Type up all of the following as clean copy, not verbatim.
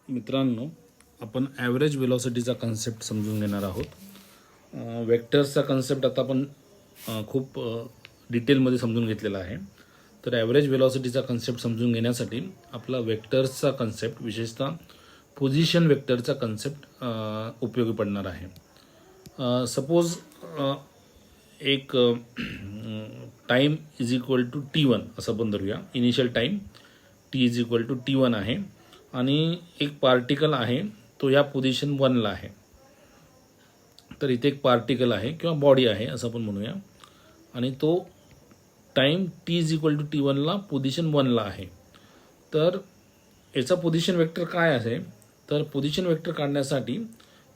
मित्रांनो, आपण average वेलॉसिटीचा concept समजून घेणार आहोत. वेक्टर्सचा कन्सेप्ट आता आपण खूप डिटेलमध्ये समजून घेतलेला आहे. तर ॲव्हरेज वेलॉसिटीचा कन्सेप्ट समजून घेण्यासाठी आपला वेक्टर्सचा कन्सेप्ट, विशेषतः पोझिशन वेक्टरचा कन्सेप्ट उपयोगी पडणार आहे. सपोज एक time is equal to T1 असं आपण धरूया. Initial time T is equal to T1 आहे आणि एक पार्टिकल आहे, तो या पोझिशन 1ला आहे. तर इथे एक पार्टिकल आहे किंवा बॉडी आहे असं आपण म्हणूया, आणि तो time T is equal to T1ला पोझिशन 1ला आहे. तर याचा पोझिशन वेक्टर काय असेल? तर पोझिशन वेक्टर काढण्यासाठी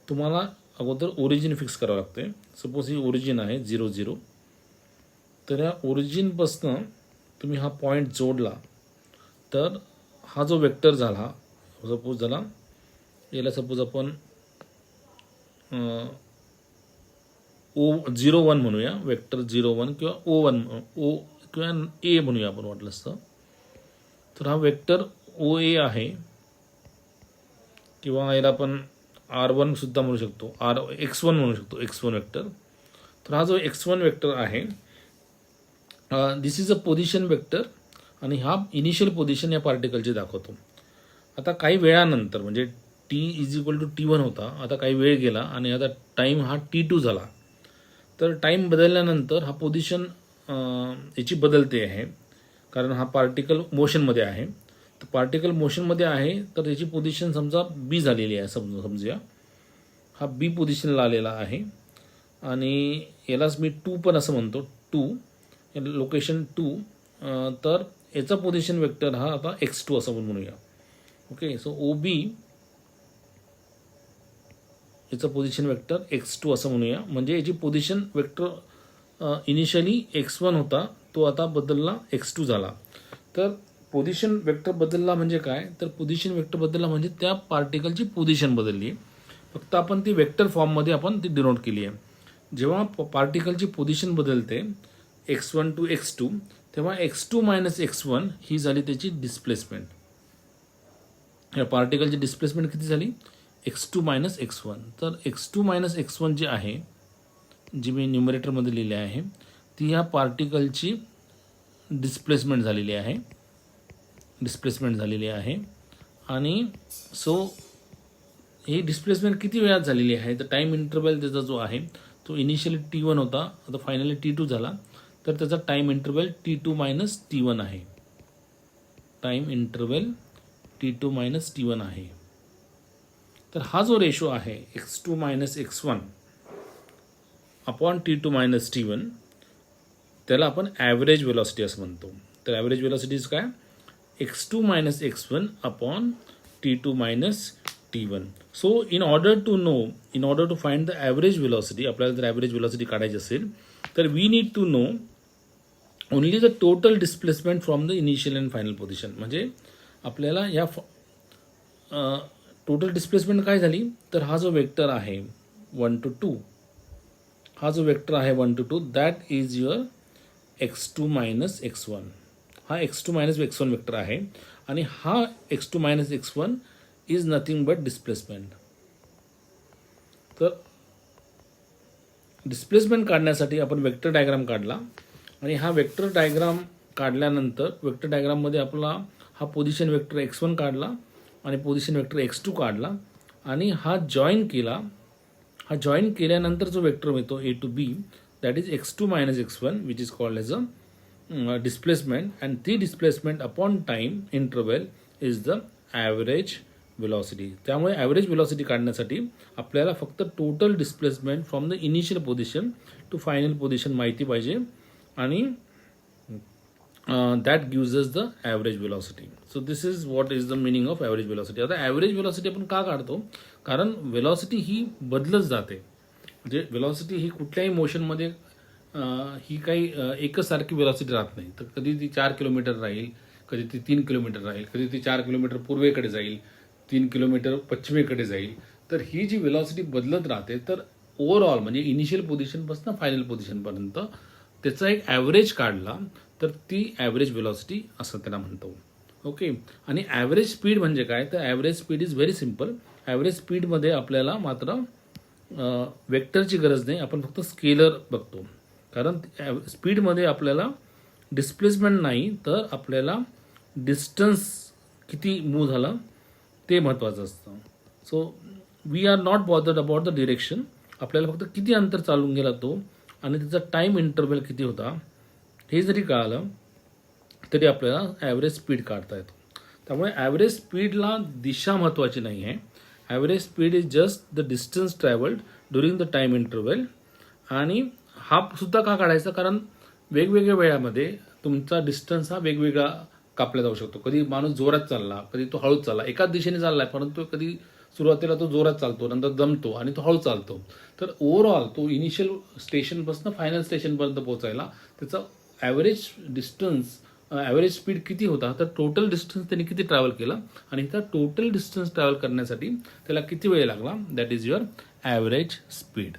तुम्हाला अगोदर ओरिजिन फिक्स करावं लागते. सपोज ही ओरिजिन आहे 0 0. तर या ओरिजिनपासनं तुम्ही हा पॉईंट जोडला तर हा जो वेक्टर झाला, सपोज झाला याला सपोज आपण O01 म्हणूया, वेक्टर 01 किंवा O1 O किंवा A म्हणूया आपण वाटलं असतं. तर हा वेक्टर OA आहे, किंवा याला आपण R1 सुद्धा म्हणू शकतो, X1 म्हणू शकतो, X1 वेक्टर. तर हा जो X1 वेक्टर आहे, दिस इज अ पोझिशन वेक्टर, आणि हा इनिशियल पोझिशन या पार्टिकलची दाखवतो. आता काही वेळानंतर, म्हणजे T is equal to T1 होता, आता काही वेळ गेला आणि आता टाईम हा T2 झाला. तर टाईम बदलल्यानंतर हा पोझिशन याची बदलते आहे, कारण हा पार्टिकल मोशनमध्ये आहे. तर पार्टिकल मोशनमध्ये आहे तर याची पोझिशन समजा B झालेली आहे, समजूया हा B पोझिशनला आलेला आहे, आणि यालाच मी 2 पण असं म्हणतो, 2 लोकेशन 2. तर याचा पोझिशन वेक्टर हा आता X2 असं म्हणूया. ओके, सो OB याचं पोझिशन वेक्टर X2 असं म्हणूया. म्हणजे याची पोझिशन वेक्टर इनिशियली X1 होता, तो आता बदलला X2 झाला. तर पोझिशन वेक्टर बदलला म्हणजे काय? तर पोझिशन वेक्टर बदलला म्हणजे त्या पार्टिकलची पोझिशन बदलली, फक्त आपण ती वेक्टर फॉर्ममध्ये आपण ती डिनोट केली आहे. जेव्हा पार्टिकलची पोझिशन बदलते X1 टू X2, तेव्हा X2 मायनस X1 ही झाली त्याची डिस्प्लेसमेंट. या पार्टिकलची डिस्प्लेसमेंट किती झाली? X2 minus X1. तर X2 मायनस X1 जी आहे, जी मी न्यूमरेटरमध्ये लिहिली आहे, ती ह्या पार्टिकलची डिस्प्लेसमेंट झालेली आहे. आणि सो ही डिस्प्लेसमेंट किती वेळात झालेली आहे? तर टाईम इंटरवल त्याचा जो आहे तो इनिशियली T1 होता, आता फायनली T2 झाला. तर त्याचा time interval T2 minus T1 आहे. Time interval T2 minus T1 आहे. तर हा जो रेशो आहे X2 minus X1 upon T2 minus T1, त्याला आपण ॲव्हरेज वेलॉसिटी असं म्हणतो. तर ॲव्हरेज वेलॉसिटी इज काय? X2 minus X1 upon T2 minus T1. So in order to find the average velocity, आपल्याला जर ॲव्हरेज वेलॉसिटी काढायची असेल तर we need to know only the total displacement from the initial and final position. म्हणजे आपल्याला या total displacement काय झाली? तर हा जो वेक्टर आहे 1 to 2, हा जो वेक्टर आहे 1 to 2, that is your X2 minus X1. हा X2 मायनस X1 वेक्टर आहे, आणि हा X2 minus X1 is nothing but displacement. तर डिस्प्लेसमेंट काढण्यासाठी आपण वेक्टर डायग्राम काढला, आणि हा वेक्टर डायग्राम काढल्यानंतर वेक्टर डायग्राममध्ये आपला हा पोझिशन वेक्टर X1 काढला आणि पोझिशन वेक्टर X2 काढला, आणि हा जॉईन केला. हा जॉईन केल्यानंतर जो वेक्टर मिळतो A to B, that is X2 minus X1, which is called as a displacement, and ती displacement upon time interval is the average velocity. त्यामुळे ॲव्हरेज वेलॉसिटी काढण्यासाठी आपल्याला फक्त total displacement from the initial position to final position माहिती पाहिजे, आणि that gives us the average velocity. So this is what is the meaning of average velocity. आता average velocity आपण का काढतो? कारण वेलॉसिटी ही बदलत जाते. म्हणजे वेलॉसिटी ही कुठल्याही मोशनमध्ये ही काही एकच सारखी वेलॉसिटी राहत नाही. तर कधी ती 4 किलोमीटर राहील, कधी ती 3 किलोमीटर राहील, कधी ती 4 किलोमीटर पूर्वेकडे जाईल, 3 किलोमीटर पश्चिमेकडे जाईल. तर ही जी वेलॉसिटी बदलत राहते, तर ओव्हरऑल म्हणजे इनिशियल पोझिशनपासून फायनल पोझिशनपर्यंत त्याचा एक ॲव्हरेज काढला तर ती ॲव्हरेज वेलॉसिटी असं त्याला म्हणतो. ओके. आणि ॲव्हरेज स्पीड म्हणजे काय, तर average speed is very simple. Average स्पीडमध्ये आपल्याला मात्र वेक्टरची गरज नाही, आपण फक्त स्केलर बघतो. कारण स्पीडमध्ये आपल्याला डिस्प्लेसमेंट नाही, तर आपल्याला डिस्टन्स किती मूव्ह झाला ते महत्त्वाचं असतं. So we are not bothered about the direction. आपल्याला फक्त किती अंतर चालून गेला तो आणि त्याचा टाईम इंटरव्हल किती होता हे जरी कळालं तरी आपल्याला ॲव्हरेज स्पीड काढता येतो. त्यामुळे ॲव्हरेज स्पीडला दिशा महत्त्वाची नाही आहे. Average speed is just the distance travelled during the time interval. आणि हा सुद्धा का काढायचा, कारण वेगवेगळ्या वेळामध्ये तुमचा डिस्टन्स हा वेगवेगळा कापला जाऊ शकतो. कधी माणूस जोरात चालला, कधी तो हळूच चालला, एकाच दिशेने चाललाय, परंतु कधी सुरुवातीला तो जोरात चालतो, नंतर दमतो आणि तो हळू चालतो. तर ओव्हरऑल तो इनिशियल स्टेशनपासून फायनल स्टेशनपर्यंत पोहोचायला त्याचा ॲव्हरेज डिस्टन्स, ॲव्हरेज स्पीड किती होता, तर टोटल डिस्टन्स त्यांनी किती ट्रॅव्हल केला आणि त्या टोटल डिस्टन्स ट्रॅव्हल करण्यासाठी त्याला किती वेळ लागला, that is your average speed.